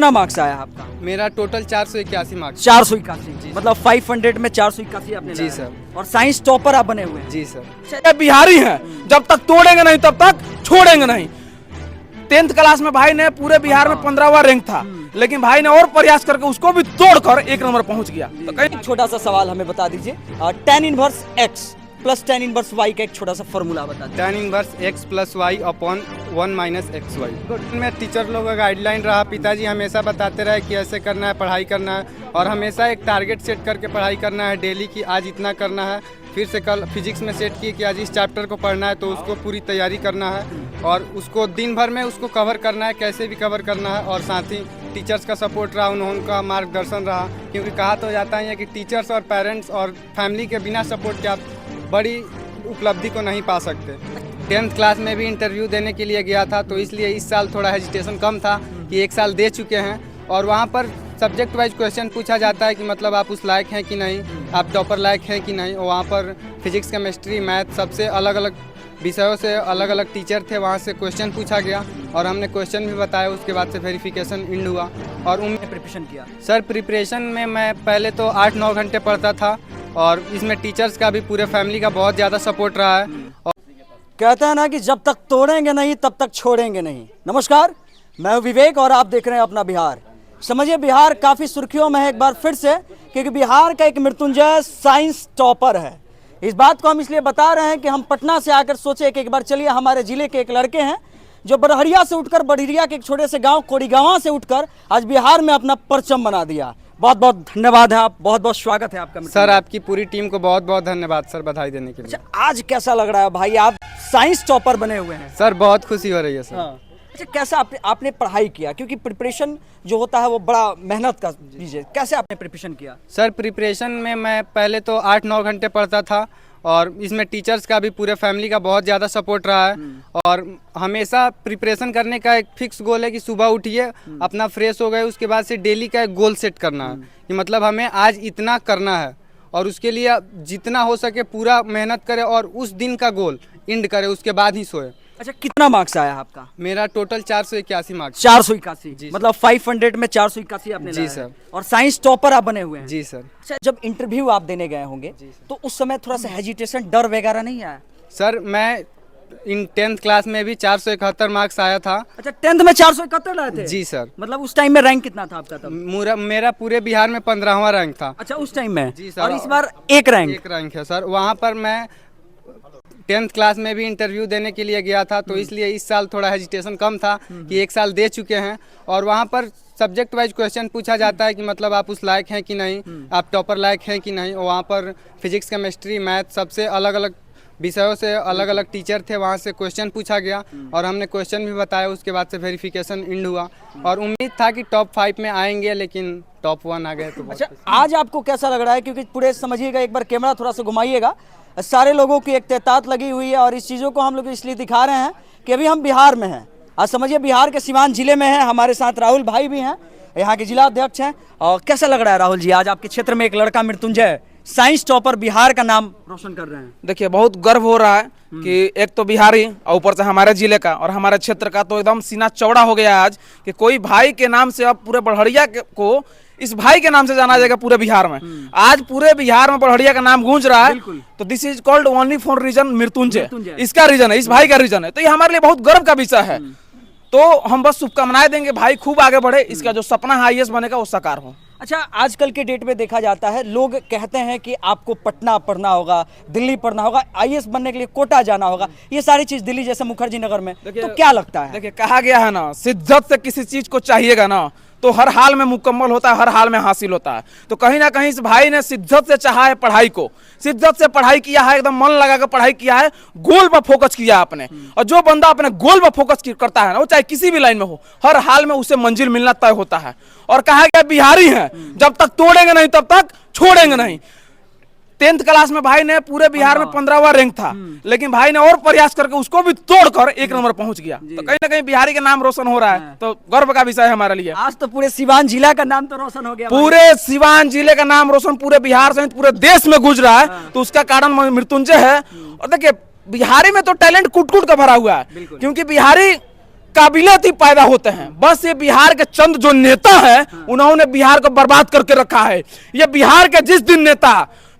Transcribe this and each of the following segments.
कितना मार्क्स आया आपका? मेरा टोटल 481 मार्क्स। 481, मतलब 500 में 481 आपने जी लाया। सर। और साइंस टॉपर आप बने हुए हैं। जी सर। अच्छा, बिहारी हैं, जब तक तोड़ेंगे नहीं तब तक छोड़ेंगे नहीं। 10th क्लास में भाई ने पूरे बिहार में 15वां रैंक था, लेकिन भाई ने और प्रयास करके उसको भी तोड़कर 1 नंबर पहुंच गया। तो कहीं एक छोटा सा सवाल हमें बता दीजिए, tan inverse x plus tan inverse y का एक छोटा सा फॉर्मूला बता दीजिए। tan inverse x plus y upon 1 minus x y. में टीचर लोगों का गाइडलाइन रहा, पिताजी हमेशा बताते रहे कि ऐसे करना है, पढ़ाई करना है, और हमेशा एक टारगेट सेट करके पढ़ाई करना है डेली की आज इतना करना है। फिर से कल फिजिक्स में सेट किए कि आज इस चैप्टर को पढ़ना है, तो उसको पूरी तैयारी करना है और उसको दिन भर में उसको कवर करना है, कैसे भी कवर करना है। और साथ ही टीचर्स का सपोर्ट रहा, उनका मार्गदर्शन रहा, क्योंकि कहा तो जाता है कि टीचर्स और पेरेंट्स और फैमिली के बिना सपोर्ट के आप बड़ी उपलब्धि को नहीं पा सकते। 10th क्लास में भी इंटरव्यू देने के लिए गया था, तो इसलिए इस साल थोड़ा हेजिटेशन कम था कि 1 साल दे चुके हैं। और वहाँ पर सब्जेक्ट वाइज क्वेश्चन पूछा जाता है कि मतलब आप उस लायक हैं कि नहीं, आप टॉपर लायक हैं कि नहीं। और वहाँ पर फिजिक्स, केमिस्ट्री, मैथ सबसे अलग अलग विषयों से अलग अलग टीचर थे, वहाँ से क्वेश्चन पूछा गया और हमने क्वेश्चन भी बताया। उसके बाद से वेरिफिकेशन इंड हुआ और प्रिपरेशन किया सर। प्रिपरेशन में मैं पहले तो 8-9 घंटे पढ़ता था और इसमें टीचर्स का भी, पूरे फैमिली का बहुत ज़्यादा सपोर्ट रहा है। और कहते हैं ना कि जब तक तोड़ेंगे नहीं तब तक छोड़ेंगे नहीं। नमस्कार, मैं हूं विवेक और आप देख रहे हैं अपना बिहार। समझिए, बिहार काफ़ी सुर्खियों में है एक बार फिर से, क्योंकि बिहार का एक मृत्युंजय साइंस टॉपर है। इस बात को हम इसलिए बता रहे हैं कि हम पटना से आकर सोचे कि एक बार चलिए, हमारे जिले के एक लड़के हैं जो बरहरिया से उठकर, बड़हिरिया के एक छोटे से गांव कोड़ीगांवा से उठकर आज बिहार में अपना परचम बना दिया। बहुत बहुत धन्यवाद है, आप बहुत बहुत स्वागत है आपका। सर, आपकी पूरी टीम को बहुत बहुत धन्यवाद सर, बधाई देने के लिए। अच्छा, आज कैसा लग रहा है भाई, आप साइंस टॉपर बने हुए हैं? सर, बहुत खुशी हो रही है सर। हाँ। अच्छा, कैसा आपने पढ़ाई किया? क्योंकि प्रिपरेशन जो होता है वो बड़ा मेहनत का चीज़ है। कैसे आपने प्रिपरेशन किया? सर, प्रिपरेशन में मैं पहले तो 8-9 घंटे पढ़ता था और इसमें टीचर्स का भी, पूरे फैमिली का बहुत ज़्यादा सपोर्ट रहा है। और हमेशा प्रिपरेशन करने का एक फिक्स गोल है कि सुबह उठिए, अपना फ्रेश हो गए, उसके बाद से डेली का एक गोल सेट करना है कि मतलब हमें आज इतना करना है और उसके लिए जितना हो सके पूरा मेहनत करें और उस दिन का गोल इंड करें, उसके बाद ही सोए। अच्छा, कितना मार्क्स आया आपका? मेरा टोटल 481 मार्क्स। 481, मतलब 500 में 481 आपने जी लाया सर। है। और साइंस टॉपर आप बने हुए हैं। जी सर। अच्छा, जब इंटरव्यू आप देने गए होंगे तो उस समय थोड़ा सा हेजिटेशन, डर वगैरह नहीं आया? सर, मैं इन 10th क्लास में भी 471 मार्क्स आया था। अच्छा, 10th में 471 लाए थे? जी सर। मतलब उस टाइम में रैंक कितना था आपका तब? मेरा पूरे बिहार में 15वां रैंक था। अच्छा, उस टाइम में? जी सर। और इस बार एक रैंक है सर। वहाँ पर मैं 10th क्लास में भी इंटरव्यू देने के लिए गया था, तो इसलिए इस साल थोड़ा हेजिटेशन कम था कि 1 साल दे चुके हैं। और वहाँ पर सब्जेक्ट वाइज क्वेश्चन पूछा जाता है कि मतलब आप उस लायक हैं कि नहीं, आप टॉपर लायक हैं कि नहीं। और वहाँ पर फिजिक्स, केमिस्ट्री, मैथ सबसे अलग अलग विषयों से अलग अलग टीचर थे, वहाँ से क्वेश्चन पूछा गया और हमने क्वेश्चन भी बताया। उसके बाद से वेरिफिकेशन इंड हुआ और उम्मीद था कि टॉप 5 में आएंगे, लेकिन टॉप 1 आ गए। तो अच्छा, आज आपको कैसा लग रहा है? क्योंकि पूरे समझिएगा, एक बार कैमरा थोड़ा सा घुमाइएगा, सारे लोगों की एक तेतात लगी हुई है और इस चीज़ों को हम लोग इसलिए दिखा रहे हैं कि अभी हम बिहार में हैं। आज समझिए, बिहार के सीवान जिले में है। हमारे साथ राहुल भाई भी हैं, यहाँ के जिला अध्यक्ष हैं। और कैसा लग रहा है राहुल जी, आज आपके क्षेत्र में एक लड़का मृत्युंजय साइंस टॉपर बिहार का नाम रोशन कर रहे हैं? देखिए, बहुत गर्व हो रहा है कि एक तो बिहारी और ऊपर से हमारे जिले का और हमारे क्षेत्र का, तो एकदम सीना चौड़ा हो गया है आज कि कोई भाई के नाम से अब पूरे बड़हरिया को इस भाई के नाम से जाना जाएगा पूरे बिहार में। आज पूरे बिहार में बड़हरिया का नाम गूंज रहा है, तो this is called only for reason Mrityunjay. इसका रीजन है, इस भाई का रीजन है, तो ये हमारे लिए बहुत गर्व का विषय है। तो हम बस शुभकामनाएं देंगे, भाई खूब आगे बढ़े, इसका जो सपना है आईएएस बनेगा वो साकार हो। अच्छा, आजकल के डेट में देखा जाता है, लोग कहते हैं कि आपको पटना पढ़ना होगा, दिल्ली पढ़ना होगा, आईएएस बनने के लिए कोटा जाना होगा, ये सारी चीज दिल्ली जैसे मुखर्जी नगर में, तो क्या लगता है? देखिए, कहा गया है ना, शिद्दत से किसी चीज को चाहिएगा ना तो हर हाल में मुकम्मल होता है, हर हाल में हासिल होता है। तो कहीं ना कहीं इस भाई ने शिद्दत से चाहा है पढ़ाई को, शिद्दत से पढ़ाई किया है, एकदम मन लगा कर पढ़ाई किया है, गोल पर फोकस किया है आपने। और जो बंदा अपने गोल पर फोकस करता है ना, वो चाहे किसी भी लाइन में हो, हर हाल में उसे मंजिल मिलना तय होता है। और कहा गया, बिहारी हैं, जब तक तोड़ेंगे नहीं तब तक छोड़ेंगे नहीं। 10th क्लास में भाई ने पूरे बिहार में 15वां रैंक था, लेकिन भाई ने और प्रयास करके उसको भी तोड़कर 1 नंबर पहुंच गया। तो कहीं ना कहीं बिहारी का नाम रोशन हो रहा है, तो गर्व का विषय है हमारे लिए। आज तो पूरे सीवान जिला का नाम तो रोशन हो गया, पूरे सीवान जिले का नाम रोशन पूरे बिहार सहित पूरे देश में गुज रहा है, तो उसका कारण मृत्युंजय है। और देखिए, बिहारी में तो टैलेंट कूट कूट का भरा हुआ है, क्योंकि बिहारी काबिलियत ही पैदा होते हैं। बस ये बिहार के चंद जो नेता है उन्होंने बिहार को बर्बाद करके रखा है। ये बिहार के जिस दिन नेता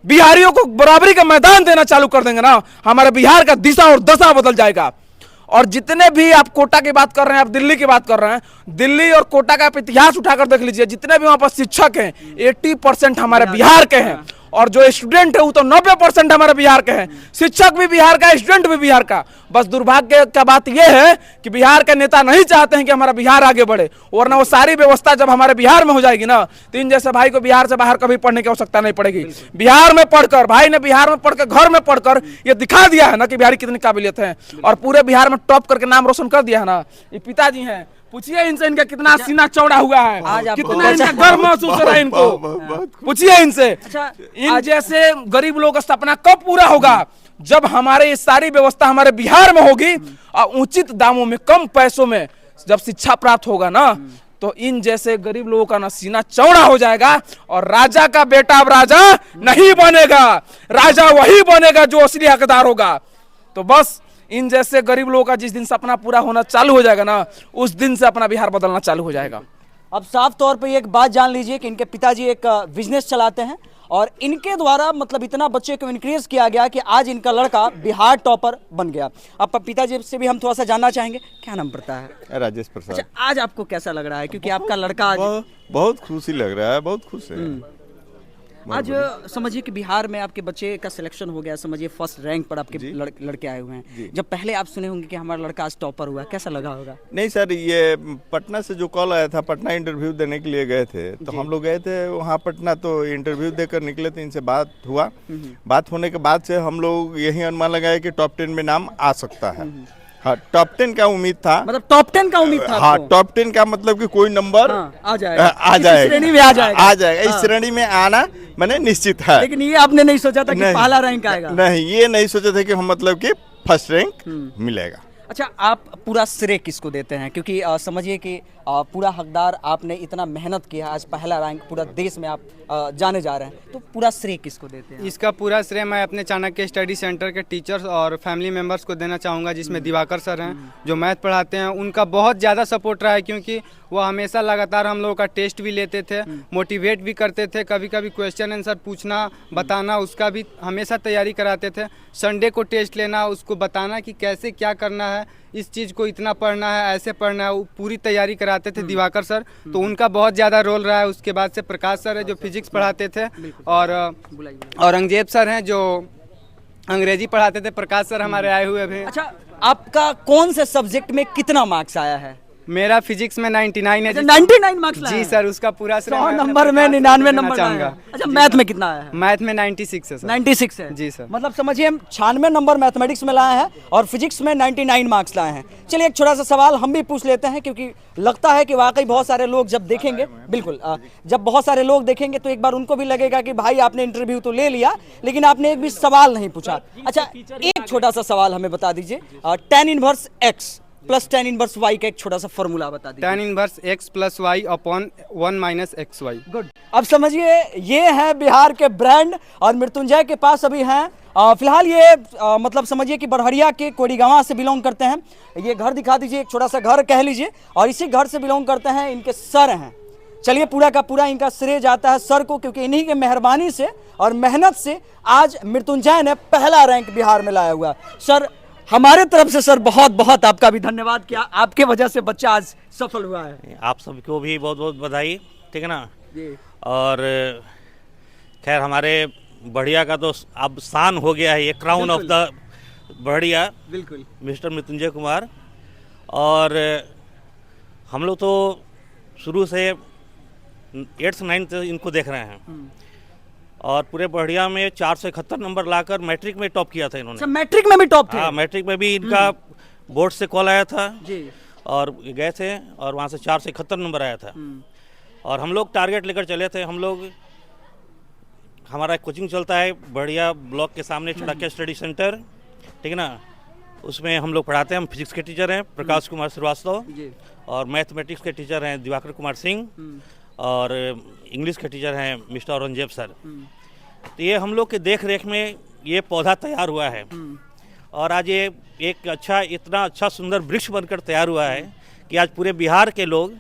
बिहारियों को बराबरी का मैदान देना चालू कर देंगे ना, हमारे बिहार का दिशा और दशा बदल जाएगा। और जितने भी आप कोटा की बात कर रहे हैं, आप दिल्ली की बात कर रहे हैं, दिल्ली और कोटा का आप इतिहास उठाकर देख लीजिए। जितने भी वहां पर शिक्षक हैं 80% हमारे बिहार के हैं, और जो स्टूडेंट है वो तो 90% हमारे बिहार के हैं। शिक्षक भी बिहार का, स्टूडेंट भी बिहार का। बस दुर्भाग्य का बात यह है कि बिहार के नेता नहीं चाहते हैं कि हमारा बिहार आगे बढ़े, वरना वो सारी व्यवस्था जब हमारे बिहार में हो जाएगी ना, तो इन जैसे भाई को बिहार से बाहर कभी पढ़ने की आवश्यकता नहीं पड़ेगी। बिहार में पढ़कर, भाई ने बिहार में पढ़कर, घर में पढ़कर ये दिखा दिया है ना कि बिहारी कितनी काबिलियत है, और पूरे बिहार में टॉप करके नाम रोशन कर दिया है ना। ये पिताजी हैं, पूछिए इनसे इनका कितना सीना चौड़ा हुआ है, आज आपको कितना इनका गर्व महसूस हो रहा है इनको, पूछिए इनसे। अच्छा, इन जैसे गरीब लोगों का सपना कब पूरा होगा? जब हमारे ये सारी व्यवस्था हमारे बिहार में होगी और उचित दामों में, कम पैसों में जब शिक्षा प्राप्त होगा ना, तो इन जैसे गरीब लोगों का ना सीना चौड़ा हो जाएगा। और राजा का बेटा अब राजा नहीं बनेगा, राजा वही बनेगा जो असली हकदार होगा। तो बस इन जैसे गरीब लोगों का जिस दिन सपना पूरा होना चालू हो जाएगा ना, उस दिन से अपना बिहार बदलना चालू हो जाएगा। अब साफ तौर पे एक बात जान लीजिए कि इनके पिताजी एक बिजनेस चलाते हैं, और इनके द्वारा मतलब इतना बच्चे को इनक्रेज किया गया कि आज इनका लड़का बिहार टॉपर बन गया। अब पिताजी से भी हम थोड़ा सा जानना चाहेंगे, क्या नाम पड़ता है? राजेश प्रसाद। अच्छा, आज आपको कैसा लग रहा है, क्योंकि आपका लड़का आज बहुत खुशी लग रहा है, बहुत खुश है। आज समझिए कि बिहार में आपके बच्चे का सिलेक्शन हो गया, समझिए फर्स्ट रैंक पर आपके लड़के आए हुए हैं। जब पहले आप सुने होंगे कि हमारा लड़का आज टॉपर हुआ, कैसा लगा होगा? नहीं सर, ये पटना से जो कॉल आया था, पटना इंटरव्यू देने के लिए गए थे, तो हम लोग गए थे वहाँ पटना, तो इंटरव्यू देकर निकले थे, इनसे बात हुआ। बात होने के बाद से हम लोग यही अनुमान लगाए कि टॉप 10 में नाम आ सकता है। हाँ, टॉप 10 का उम्मीद था, मतलब टॉप 10 का उम्मीद था? हाँ, टॉप 10 का मतलब कि कोई नंबर आ जाएगा, इस श्रेणी में आ जाएगा। इस श्रेणी में आना मैंने निश्चित है। लेकिन ये आपने नहीं सोचा था कि पहला रैंक आएगा? नहीं, ये नहीं सोचा था कि हम मतलब कि फर्स्ट रैंक मिलेगा। अच्छा, आप पूरा श्रेय किसको देते हैं? क्योंकि समझिए कि पूरा हकदार, आपने इतना मेहनत किया, आज पहला रैंक पूरा देश में आप जाने जा रहे हैं, तो पूरा श्रेय किसको देते हैं? इसका पूरा श्रेय मैं अपने चाणक्य स्टडी सेंटर के टीचर्स और फैमिली मेंबर्स को देना चाहूँगा, जिसमें दिवाकर सर हैं जो मैथ पढ़ाते हैं। उनका बहुत ज़्यादा सपोर्ट रहा है, क्योंकि वो हमेशा लगातार हम लोगों का टेस्ट भी लेते थे, मोटिवेट भी करते थे, कभी कभी क्वेश्चन आंसर पूछना, बताना, उसका भी हमेशा तैयारी कराते थे। संडे को टेस्ट लेना, उसको बताना कि कैसे क्या करना है, इस चीज़ को इतना पढ़ना है, ऐसे पढ़ना है, वो पूरी तैयारी कराते थे दिवाकर सर। तो उनका बहुत ज़्यादा रोल रहा है। उसके बाद से प्रकाश सर है जो फिजिक्स पढ़ाते थे, और औरंगजेब सर हैं जो अंग्रेजी पढ़ाते थे। प्रकाश सर हमारे आए हुए भी। अच्छा, आपका कौन से सब्जेक्ट में कितना मार्क्स आया है? मेरा फिजिक्स में 99 है। 99 मार्क्स लाए जी सर, उसका पूरा 100 नंबर में 99 नंबर चाहूँगा। अच्छा, मैथ में कितना आया है? मैथ में 96 है सर। 96 है जी सर। मतलब समझिए हम 96 नंबर मैथमेटिक्स में लाए हैं और फिजिक्स में 99 मार्क्स लाए हैं। चलिए एक छोटा सा सवाल हम भी पूछ लेते हैं, क्योंकि लगता है कि वाकई बहुत सारे लोग जब देखेंगे, बिल्कुल जब बहुत सारे लोग देखेंगे तो एक बार उनको भी लगेगा कि भाई आपने इंटरव्यू तो ले लिया, लेकिन आपने एक भी सवाल नहीं पूछा। अच्छा, एक छोटा सा सवाल हमें बता दीजिए, tan inverse x plus tan inverse y का एक छोटा सा फॉर्मूला बता दीजिए। tan inverse x plus y upon 1 minus xy। Good. अब समझिए ये है बिहार के ब्रांड, और मृत्युंजय के पास अभी हैं फिलहाल ये मतलब समझिए कि बरहरिया के कोडीगांव से बिलोंग करते हैं। ये घर दिखा दीजिए, एक छोटा सा घर कह लीजिए, और इसी घर से बिलोंग करते हैं इनके सर हैं। चलिए पूरा का पूरा इनका श्रेय जाता है सर को, क्योंकि इन्हीं के मेहरबानी से और मेहनत से आज मृत्युंजय ने पहला रैंक बिहार में लाया हुआ। सर, हमारे तरफ से सर बहुत बहुत आपका भी धन्यवाद, किया आपके वजह से बच्चा आज सफल हुआ है। आप सबको भी बहुत बहुत बधाई, ठीक है ना जी। और खैर हमारे बढ़िया का तो अब शान हो गया है, ये क्राउन ऑफ द बढ़िया, बिल्कुल मिस्टर मृत्युंजय कुमार। और हम लोग तो शुरू से 8th 9th इनको देख रहे हैं, और पूरे बढ़िया में 471 नंबर लाकर मैट्रिक में टॉप किया था इन्होंने। अच्छा, मैट्रिक में भी टॉप थे? हाँ, मैट्रिक में भी इनका बोर्ड से कॉल आया था जी, और गए थे, और वहाँ से 471 नंबर आया था। और हम लोग टारगेट लेकर चले थे। हम लोग, हमारा कोचिंग चलता है बढ़िया ब्लॉक के सामने चाणक्य स्टडी सेंटर, ठीक है ना, उसमें हम लोग पढ़ाते हैं। हम फिजिक्स के टीचर हैं प्रकाश कुमार श्रीवास्तव, और मैथमेटिक्स के टीचर हैं दिवाकर कुमार सिंह, और इंग्लिश के टीचर हैं मिस्टर औरंगजेब सर। तो ये हम लोग के देख रेख में ये पौधा तैयार हुआ है, और आज ये एक अच्छा, इतना अच्छा सुंदर वृक्ष बनकर तैयार हुआ है कि आज पूरे बिहार के लोग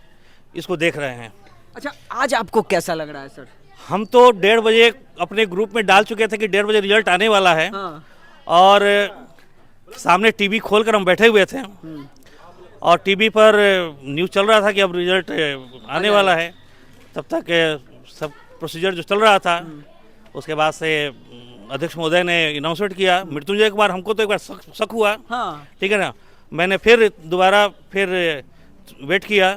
इसको देख रहे हैं। अच्छा, आज आपको कैसा लग रहा है सर? हम तो 1:30 बजे अपने ग्रुप में डाल चुके थे कि 1:30 बजे रिजल्ट आने वाला है। हाँ। और सामने टीवी खोल कर हम बैठे हुए थे और टीवी पर न्यूज़ चल रहा था कि अब रिजल्ट आने वाला है। तब तक सब प्रोसीजर जो चल रहा था, उसके बाद से अध्यक्ष महोदय ने अनाउंसमेंट किया। मृत्युंजय कुमार, हमको तो एक बार शक हुआ, हाँ। ठीक है ना। मैंने फिर दोबारा वेट किया,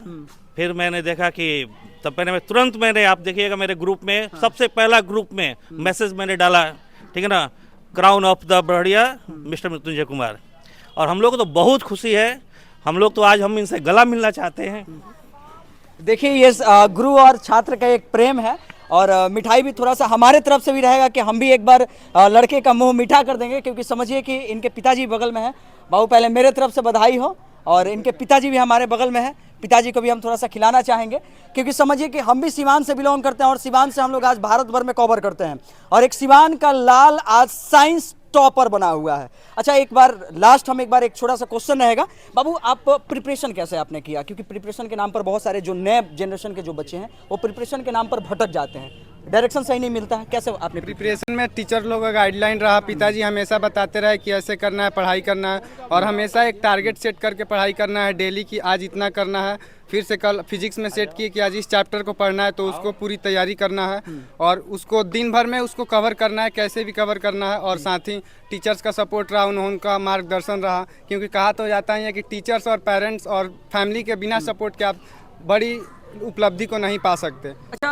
फिर मैंने देखा कि तब मैं तुरंत आप देखिएगा मेरे ग्रुप में सबसे पहला ग्रुप में मैसेज मैंने डाला, ठीक है ना, क्राउन ऑफ द बढ़िया मिस्टर मृत्युंजय कुमार। और हम लोग को तो बहुत खुशी है, हम लोग तो आज हम इनसे गला मिलना चाहते हैं। देखिए, ये गुरु और छात्र का एक प्रेम है और मिठाई भी थोड़ा सा हमारे तरफ से भी रहेगा कि हम भी एक बार लड़के का मुंह मीठा कर देंगे, क्योंकि समझिए कि इनके पिताजी बगल में है। बाबू, पहले मेरे तरफ से बधाई हो, और इनके पिताजी भी हमारे बगल में है। पिताजी को भी हम थोड़ा सा खिलाना चाहेंगे, क्योंकि समझिए कि हम भी सिवान से बिलोंग करते हैं और सिवान से हम लोग आज भारत भर में कवर करते हैं, और एक सिवान का लाल आज साइंस टॉपर बना हुआ है। अच्छा, एक बार लास्ट हम एक छोटा सा क्वेश्चन रहेगा। बाबू, आप प्रिपरेशन कैसे आपने किया? क्योंकि प्रिपरेशन के नाम पर बहुत सारे जो नए जनरेशन के जो बच्चे हैं वो प्रिपरेशन के नाम पर भटक जाते हैं, डायरेक्शन सही नहीं मिलता है। कैसे आपने प्रिपरेशन में टीचर लोगों का गाइडलाइन रहा, पिताजी हमेशा बताते रहे कि ऐसे करना है, पढ़ाई करना है, और हमेशा एक टारगेट सेट करके पढ़ाई करना है डेली की आज इतना करना है। फिर से कल फिजिक्स में सेट किए कि आज इस चैप्टर को पढ़ना है, तो उसको पूरी तैयारी करना है और उसको दिन भर में उसको कवर करना है, कैसे भी कवर करना है। और साथ ही टीचर्स का सपोर्ट रहा, उनका मार्गदर्शन रहा, क्योंकि कहा तो जाता ही है कि टीचर्स और पेरेंट्स और फैमिली के बिना सपोर्ट के आप बड़ी उपलब्धि को नहीं पा सकते। अच्छा,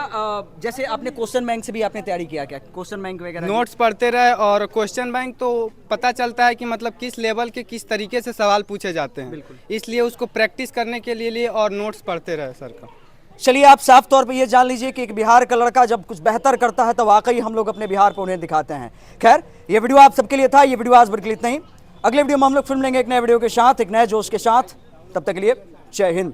जैसे आपने क्वेश्चन बैंक से भी आपने तैयारी किया क्या? क्वेश्चन बैंक वगैरह नोट्स पढ़ते रहे, और क्वेश्चन बैंक तो पता चलता है कि मतलब किस लेवल के किस तरीके से सवाल पूछे जाते हैं, इसलिए उसको प्रैक्टिस करने के लिए और नोट्स पढ़ते रहे सर का। चलिए, आप साफ तौर पे ये जान लीजिए कि एक बिहार का लड़का जब कुछ बेहतर करता है तो वाकई हम लोग अपने बिहार पर उन्हें दिखाते हैं। खैर, ये वीडियो आप सबके लिए था। ये वीडियो आज भर के लिए इतना ही। अगले वीडियो में हम लोग फिल्म लेंगे एक नए वीडियो के साथ, एक नए जोश के साथ। तब तक के लिए जय हिंद।